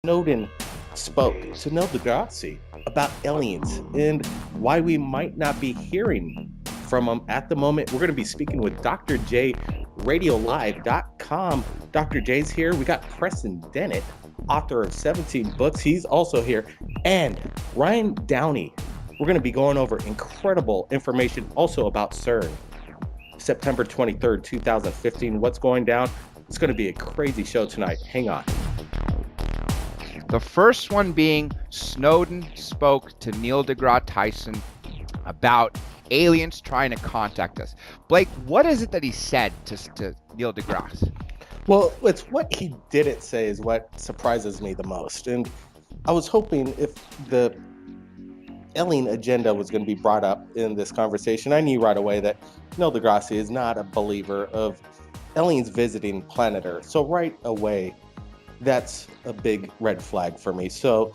Snowden spoke to Neil deGrasse about aliens and why we might not be hearing from them at the moment. We're going to be speaking with Dr. J, radiolive.com. Dr. J's here. We got Preston Dennett, author of 17 books. He's also here. And Ryan Downey. We're going to be going over incredible information also about CERN. September 23rd, 2015. What's going down? It's going to be a crazy show tonight. Hang on. The first one being Snowden spoke to Neil deGrasse Tyson about aliens trying to contact us. Blake, what is it that he said to Neil deGrasse? Well, it's what he didn't say is what surprises me the most. And I was hoping if the alien agenda was going to be brought up in this conversation, I knew right away that Neil deGrasse is not a believer of aliens visiting planet Earth. So right away, that's a big red flag for me. So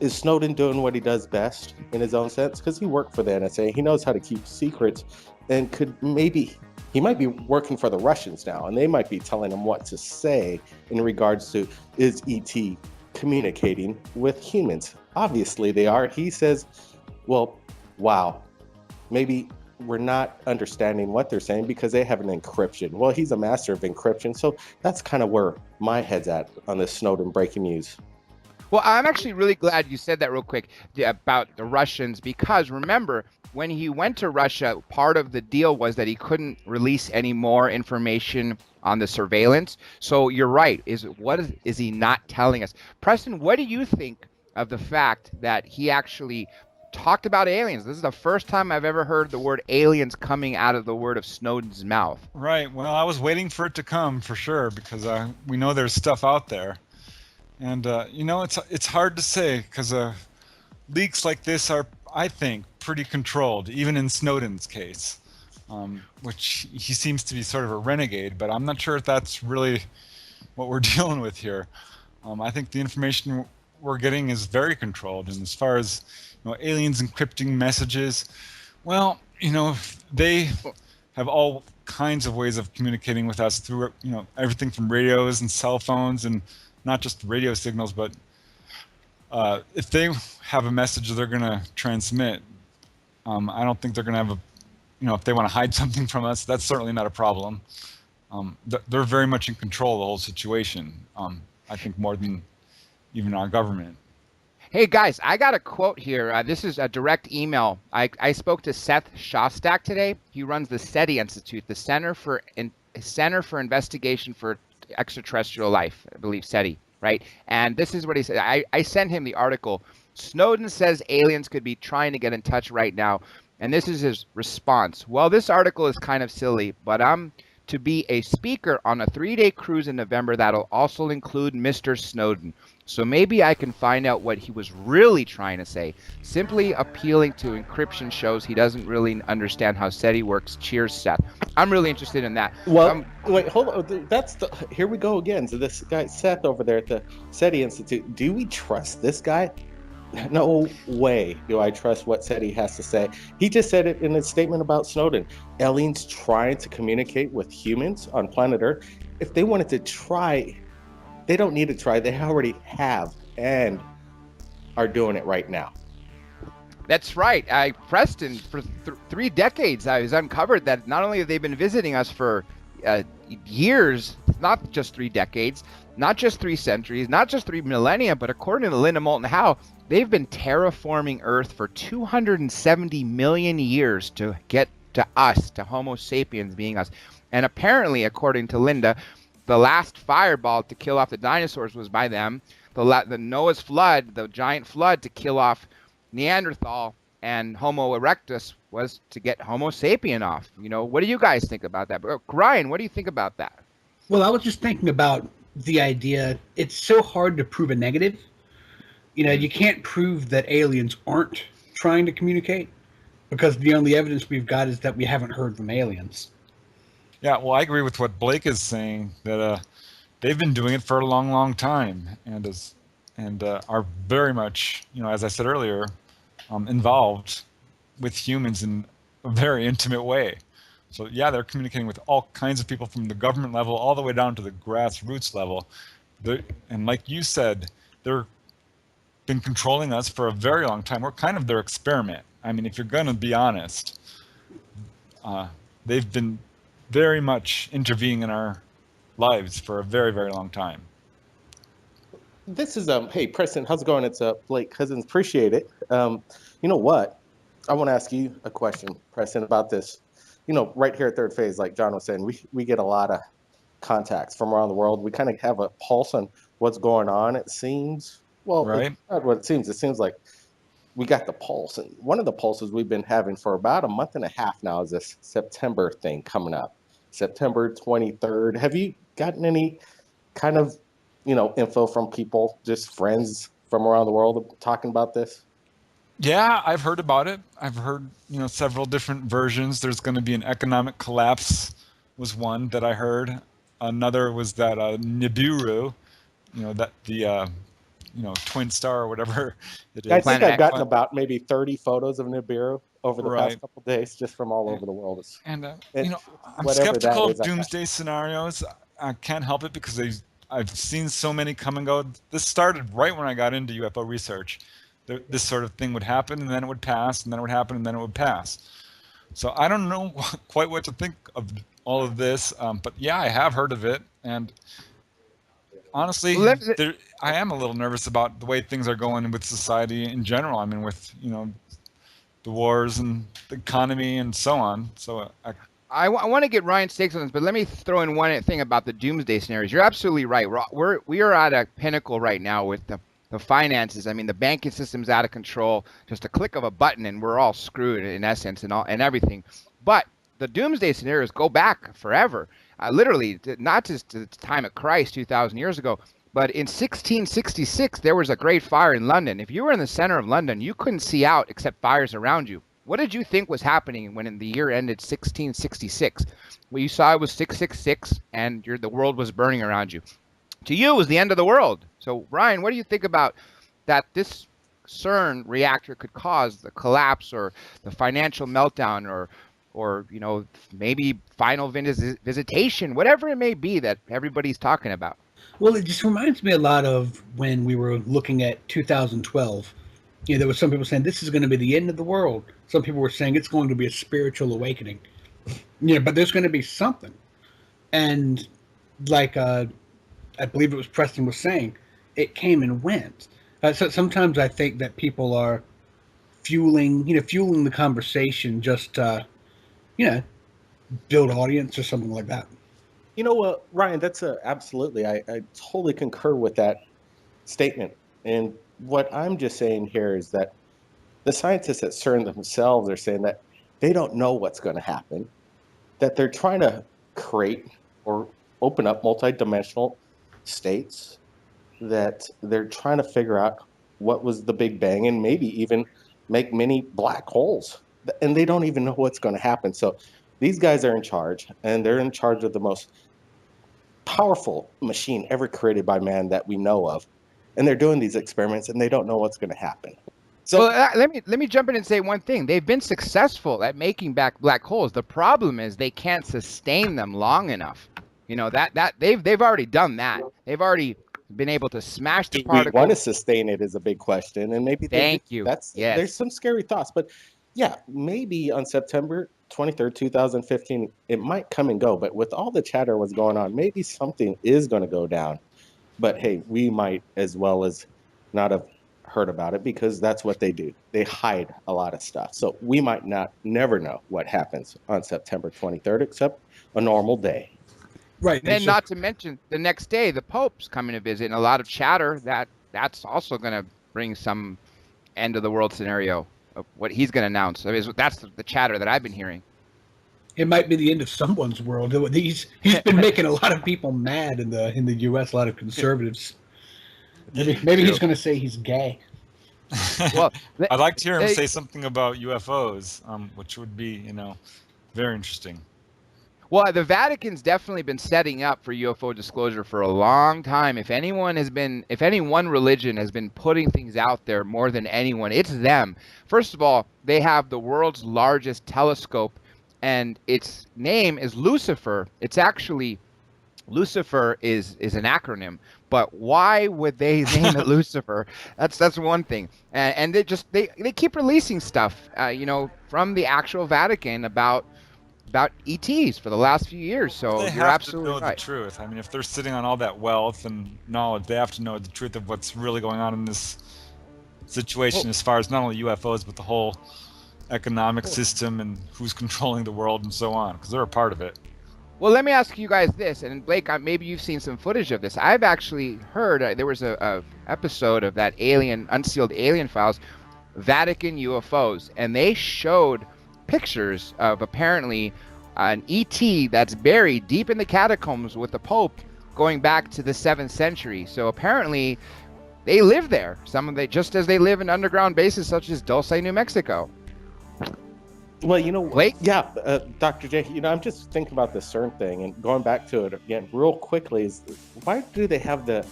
is Snowden doing what he does best in his own sense? Because he worked for the NSA. He knows how to keep secrets and he might be working for the Russians now, and they might be telling him what to say in regards to, is ET communicating with humans? Obviously they are. He says, well, wow, maybe we're not understanding what they're saying because they have an encryption. Well, he's a master of encryption. So that's kind of where my head's at on this Snowden breaking news. Well, I'm actually really glad you said that real quick about the Russians, because remember, when he went to Russia, part of the deal was that he couldn't release any more information on the surveillance. So you're right. What is he not telling us? Preston, what do you think of the fact that he actually talked about aliens? This is the first time I've ever heard the word aliens coming out of the word of Snowden's mouth. Right. Well, I was waiting for it to come for sure, because we know there's stuff out there. And, it's hard to say, because leaks like this are, I think, pretty controlled, even in Snowden's case, which he seems to be sort of a renegade, but I'm not sure if that's really what we're dealing with here. I think the information we're getting is very controlled. And as far as aliens encrypting messages, well, they have all kinds of ways of communicating with us through, everything from radios and cell phones, and not just radio signals, but if they have a message they're going to transmit, I don't think they're going to have if they want to hide something from us, that's certainly not a problem. They're very much in control of the whole situation, I think more than even our government. Hey guys, I got a quote here. This is a direct email. I spoke to Seth Shostak today. He runs the SETI Institute, the Center for Investigation for Extraterrestrial Life, I believe SETI, right? And this is what he said. I sent him the article. Snowden says aliens could be trying to get in touch right now. And this is his response. Well, this article is kind of silly, but I'm to be a speaker on a 3-day cruise in November that'll also include Mr. Snowden. So maybe I can find out what he was really trying to say. Simply appealing to encryption shows he doesn't really understand how SETI works. Cheers, Seth. I'm really interested in that. Well, wait, hold on. Here we go again. So this guy, Seth, over there at the SETI Institute, do we trust this guy? No way do I trust what SETI has to say. He just said it in his statement about Snowden. Aliens trying to communicate with humans on planet Earth. If they wanted to try, they don't need to try. They already have and are doing it right now. That's right. Preston, for 3 decades, I was uncovered that not only have they been visiting us for years, not just 3 decades, not just 3 centuries, not just 3 millennia, but according to Linda Moulton Howe, they've been terraforming Earth for 270 million years to get to us, to Homo sapiens being us. And apparently, according to Linda, the last fireball to kill off the dinosaurs was by them. The Noah's flood, the giant flood to kill off Neanderthal and Homo erectus was to get Homo sapien off. What do you guys think about that? Ryan, what do you think about that? Well, I was just thinking about the idea. It's so hard to prove a negative. You can't prove that aliens aren't trying to communicate, because the only evidence we've got is that we haven't heard from aliens. Yeah, well, I agree with what Blake is saying, that they've been doing it for a long, long time, and are very much, as I said earlier, involved with humans in a very intimate way. So yeah, they're communicating with all kinds of people from the government level all the way down to the grassroots level. And like you said, they're been controlling us for a very long time. We're kind of their experiment. I mean, if you're going to be honest, they've been very much intervening in our lives for a very, very long time. This is hey Preston, how's it going? It's Blake Cousins. Appreciate it. You know what? I want to ask you a question, Preston, about this. You know, right here at Third Phase, like John was saying, we get a lot of contacts from around the world. We kind of have a pulse on what's going on. It seems Right. It's not what it seems. It seems like we got the pulse, and one of the pulses we've been having for about a month and a half now is this September thing coming up, September 23rd. Have you gotten any kind of info from people, just friends from around the world talking about this? Yeah, I've heard about it. I've heard, several different versions. There's going to be an economic collapse was one that I heard. Another was that Nibiru, that the twin star or whatever it is. I think Planet I've X. gotten about maybe 30 photos of Nibiru over the Right. past couple of days, just from all over the world. And It- I'm whatever that skeptical is, of doomsday scenarios. I can't help it because I've seen so many come and go. This started right when I got into UFO research. This sort of thing would happen, and then it would pass, and then it would happen, and then it would pass. So I don't know quite what to think of all of this, but yeah, I have heard of it, and honestly, I am a little nervous about the way things are going with society in general. I mean, with the wars and the economy and so on. So I want to get Ryan's takes on this, but let me throw in one thing about the doomsday scenarios. You're absolutely right. We are at a pinnacle right now with the finances. I mean, the banking system's out of control. Just a click of a button, and we're all screwed in essence, and everything. But the doomsday scenarios go back forever. Literally, not just to the time of Christ 2,000 years ago, but in 1666 there was a great fire in London. If you were in the center of London, you couldn't see out except fires around you. What did you think was happening when the year ended 1666? Well, you saw it was 666, and the world was burning around you. To you, it was the end of the world. So, Ryan, what do you think about that? This CERN reactor could cause the collapse or the financial meltdown, or maybe final visitation, whatever it may be that everybody's talking about. Well, it just reminds me a lot of when we were looking at 2012. There was some people saying this is going to be the end of the world. Some people were saying it's going to be a spiritual awakening. But there's going to be something. And like I believe it was Preston was saying, it came and went. So sometimes I think that people are fueling the conversation just to, build audience or something like that. You know what, Ryan, that's absolutely, I totally concur with that statement. And what I'm just saying here is that the scientists at CERN themselves are saying that they don't know what's going to happen, that they're trying to create or open up multidimensional states, that they're trying to figure out what was the Big Bang and maybe even make many black holes. And they don't even know what's going to happen. So these guys are in charge, and they're in charge of the most powerful machine ever created by man that we know of. And they're doing these experiments, and they don't know what's going to happen. So let me jump in and say one thing. They've been successful at making back black holes. The problem is they can't sustain them long enough. That they've already done that. They've already been able to smash the particles. We want to sustain it is a big question, and maybe Thank you. There's some scary thoughts, but yeah, maybe on September 23rd, 2015, it might come and go. But with all the chatter what's going on, maybe something is going to go down. But hey, we might as well as not have heard about it, because that's what they do. They hide a lot of stuff. So we might never know what happens on September 23rd, except a normal day. Right. Then not to mention the next day, the Pope's coming to visit, and a lot of chatter that's also going to bring some end of the world scenario of what he's going to announce. I mean, that's the chatter that I've been hearing. It might be the end of someone's world. He's been making a lot of people mad in the U.S. A lot of conservatives. Maybe he's going to say he's gay. Well, I'd like to hear him say something about UFOs, which would be, very interesting. Well, the Vatican's definitely been setting up for UFO disclosure for a long time. If any one religion has been putting things out there more than anyone, it's them. First of all, they have the world's largest telescope, and its name is Lucifer. It's actually Lucifer is an acronym, but why would they name it Lucifer? That's one thing, and they keep releasing stuff, from the actual Vatican about ETs for the last few years. So They you're have to absolutely know the right. truth. I mean, if they're sitting on all that wealth and knowledge, they have to know the truth of what's really going on in this situation, as far as not only UFOs but the whole economic system and who's controlling the world and so on, because they're a part of it. Well, let me ask you guys this, and Blake, maybe you've seen some footage of this. I've actually heard there was a episode of that unsealed alien files, Vatican UFOs, and they showed pictures of apparently an ET that's buried deep in the catacombs with the Pope going back to the 7th century. So apparently they live there. Some of they just as they live in underground bases such as Dulce, New Mexico. Well, Blake? yeah, Dr. J, I'm just thinking about the CERN thing and going back to it again real quickly is why do they have the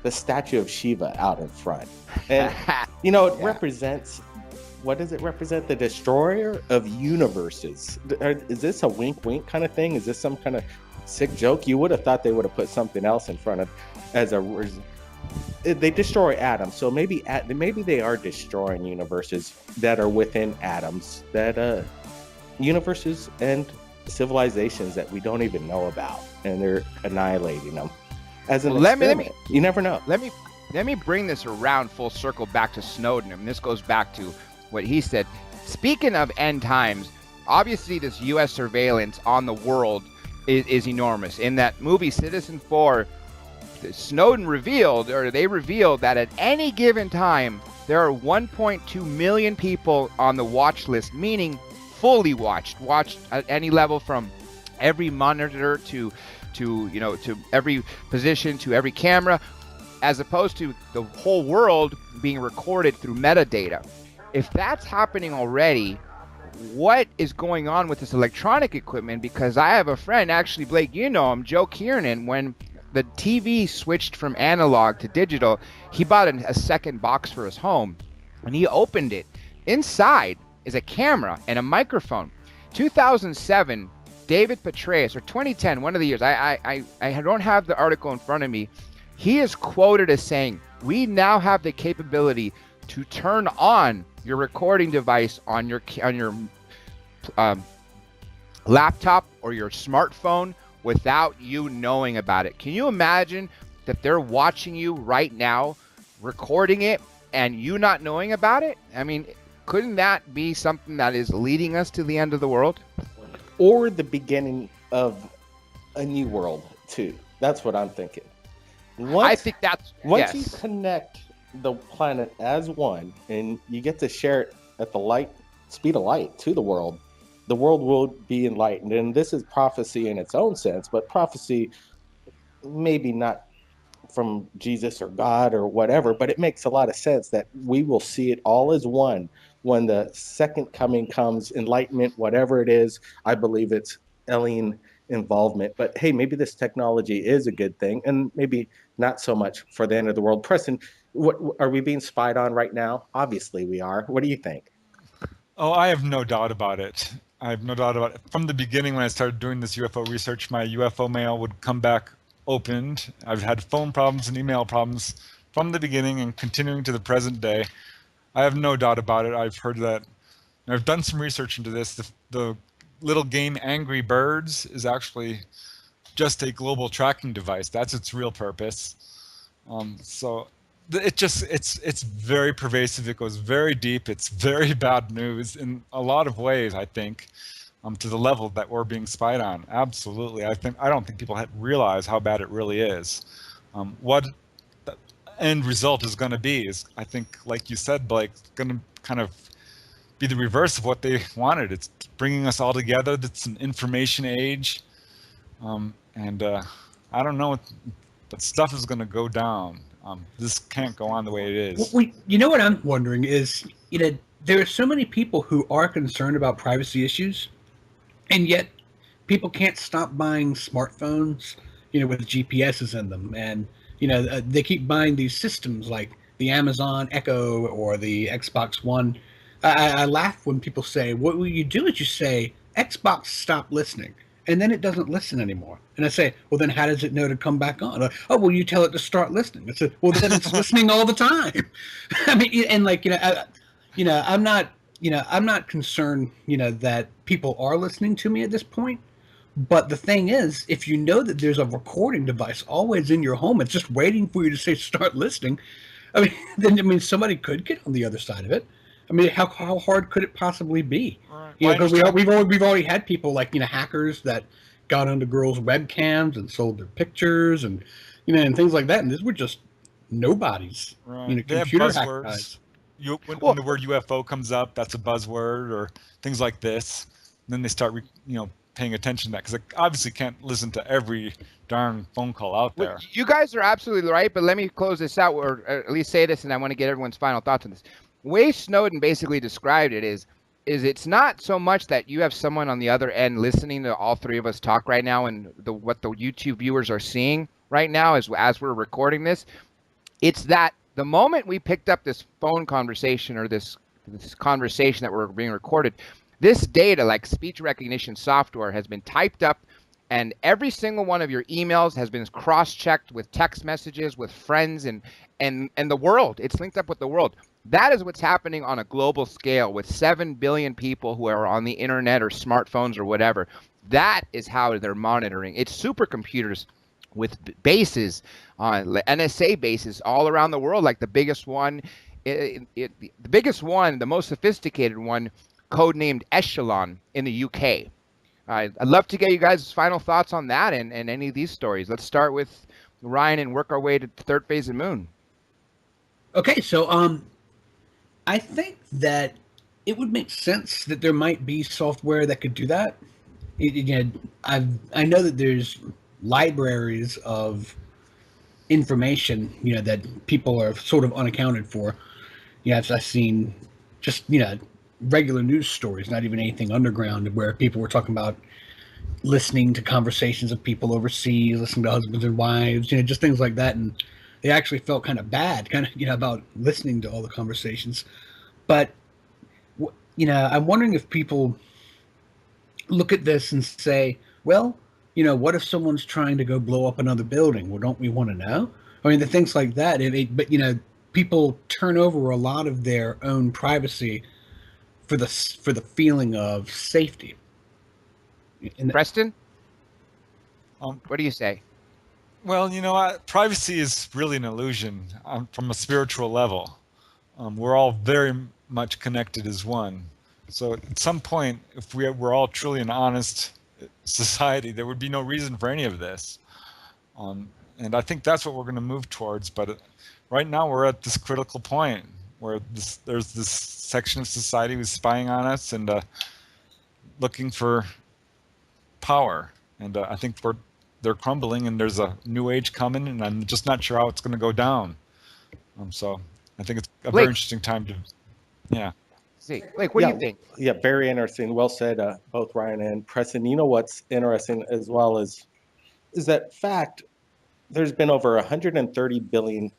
statue of Shiva out in front? And, it represents, what does it represent? The destroyer of universes. Is this a wink wink kind of thing? Is this some kind of sick joke? You would have thought they would have put something else in front of they destroy atoms, so maybe they are destroying universes that are within atoms, that universes and civilizations that we don't even know about, and they're annihilating them as an experiment. You never know. Let me bring this around full circle back to Snowden, and this goes back to what he said. Speaking of end times, obviously this U.S. surveillance on the world is enormous. In that movie Citizen 4, Snowden revealed that at any given time there are 1.2 million people on the watch list, meaning fully watched at any level, from every monitor to every position, to every camera, as opposed to the whole world being recorded through metadata. If that's happening already, what is going on with this electronic equipment? Because I have a friend, actually, Blake, him, Joe Kiernan, when the TV switched from analog to digital, he bought a second box for his home, and he opened it. Inside is a camera and a microphone. 2007, David Petraeus, or 2010, one of the years, I don't have the article in front of me, he is quoted as saying, "We now have the capability to turn on your recording device on your laptop or your smartphone without you knowing about it." Can you imagine that they're watching you right now, recording it, and you not knowing about it? I mean, couldn't that be something that is leading us to the end of the world? Or the beginning of a new world, too. That's what I'm thinking. I think that's... Once you connect the planet as one, and you get to share it at the speed of light to the world will be enlightened. And this is prophecy in its own sense, but prophecy maybe not from Jesus or God or whatever, but it makes a lot of sense that we will see it all as one when the second coming comes, enlightenment, whatever it is. I believe it's alien involvement, but hey, maybe this technology is a good thing, and maybe not so much for the end of the world. Preston, what are we being spied on right now? Obviously we are. What do you think? Oh, I have no doubt about it. I have no doubt about it. From the beginning, when I started doing this UFO research, my UFO mail would come back opened. I've had phone problems and email problems from the beginning and continuing to the present day. I have no doubt about it. I've heard that. I've done some research into this. The little game Angry Birds is actually just a global tracking device. That's its real purpose. So it's very pervasive. It goes very deep. It's very bad news in a lot of ways, I think, to the level that we're being spied on. Absolutely. I don't think people realize how bad it really is. What the end result is going to be is, I think, like you said, Blake, going to kind of be the reverse of what they wanted. It's bringing us all together. It's an information age. And I don't know, but stuff is going to go down. This can't go on the way it is. Well, you know what I'm wondering is, there are so many people who are concerned about privacy issues, and yet people can't stop buying smartphones, with GPSs in them. And, they keep buying these systems like the Amazon Echo or the Xbox One. I laugh when people say, what you do is you say, Xbox, stop listening. and then it doesn't listen anymore. And I say, well, then how does it know to come back on? Like, oh, well, you tell it to start listening. I said, well, then it's listening all the time. I mean, and like, I'm not concerned, that people are listening to me at this point. But the thing is, if you know that there's a recording device always in your home, it's just waiting for you to say start listening. Then somebody could get on the other side of it. I mean, how hard could it possibly be? Right. Because we've already had people like hackers that got onto girls' webcams and sold their pictures and and things like that, and these were just nobodies. Right. They have Computer hack buzzwords. guys. When the word UFO comes up, that's a buzzword, or things like this. And then they start, paying attention to that, because they obviously can't listen to every darn phone call out there. You guys are absolutely right, but let me close this out, or at least say this, and I want to get everyone's final thoughts on this. Way Snowden basically described it is it's not so much that you have someone on the other end listening to all three of us talk right now, and what the YouTube viewers are seeing right now as we're recording this. It's that the moment we picked up this phone conversation, or this conversation that we're being recorded, this data, like speech recognition software, has been typed up, and every single one of your emails has been cross-checked with text messages, with friends, and the world. It's linked up with the world. That is what's happening on a global scale with 7 billion people who are on the internet or smartphones or whatever. That is how they're monitoring. It's supercomputers with bases, NSA bases all around the world, like the biggest one, the most sophisticated one, codenamed Echelon in the UK. I'd love to get you guys' final thoughts on that and any of these stories. Let's start with Ryan and work our way to the third phase of Moon. Okay, so I think that it would make sense that there might be software that could do that. I know that there's libraries of information, that people are sort of unaccounted for. I've seen just regular news stories, not even anything underground, where people were talking about listening to conversations of people overseas, listening to husbands and wives, just things like that, and they actually felt kind of bad, about listening to all the conversations. But I'm wondering if people look at this and say, well, what if someone's trying to go blow up another building? Well, don't we want to know? The things like that. But people turn over a lot of their own privacy for the feeling of safety. Preston, what do you say? Well, privacy is really an illusion from a spiritual level. We're all very much connected as one. So at some point, if we're all truly an honest society, there would be no reason for any of this. And I think that's what we're going to move towards. But right now, we're at this critical point where there's this section of society who's spying on us and looking for power. And I think they're crumbling, and there's a new age coming, and I'm just not sure how it's going to go down. So I think it's a very interesting time to, See, what do you think? Yeah, very interesting. Well said, both Ryan and Preston. What's interesting as well is that fact there's been over 130 billion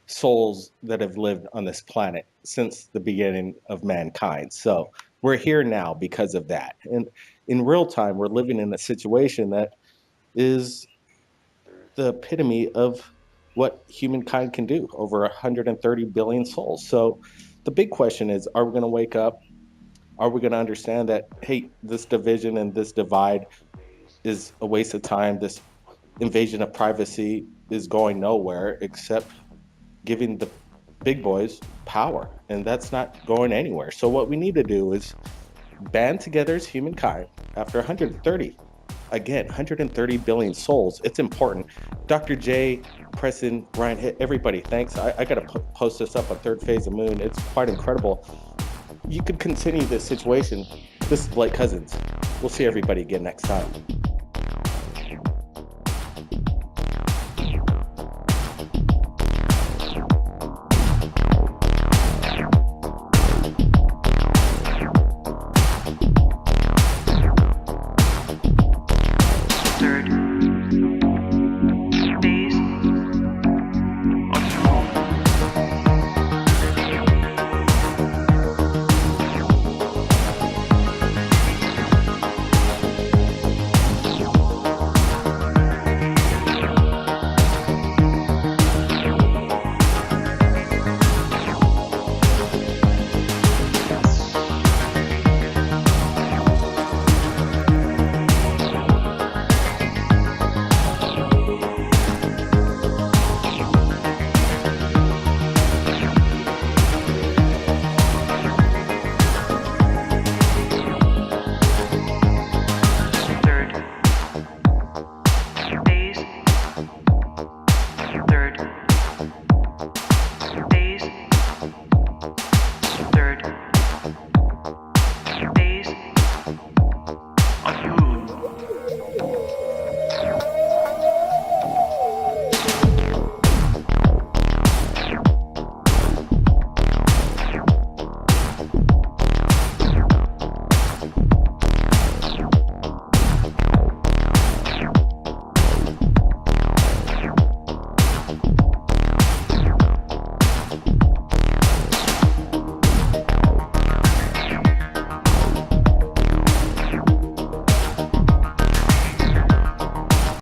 souls that have lived on this planet since the beginning of mankind. So we're here now because of that. And in real time, we're living in a situation that is the epitome of what humankind can do, over 130 billion souls. So the big question is, are we going to wake up? Are we going to understand that, hey, this division and this divide is a waste of time? This invasion of privacy is going nowhere except giving the big boys power, and that's not going anywhere. So what we need to do is band together as humankind after 130 billion souls. It's important. Dr. J, Preston, Ryan, everybody, thanks. I got to post this up on Third Phase of Moon. It's quite incredible. You could continue this situation. This is Blake Cousins. We'll see everybody again next time.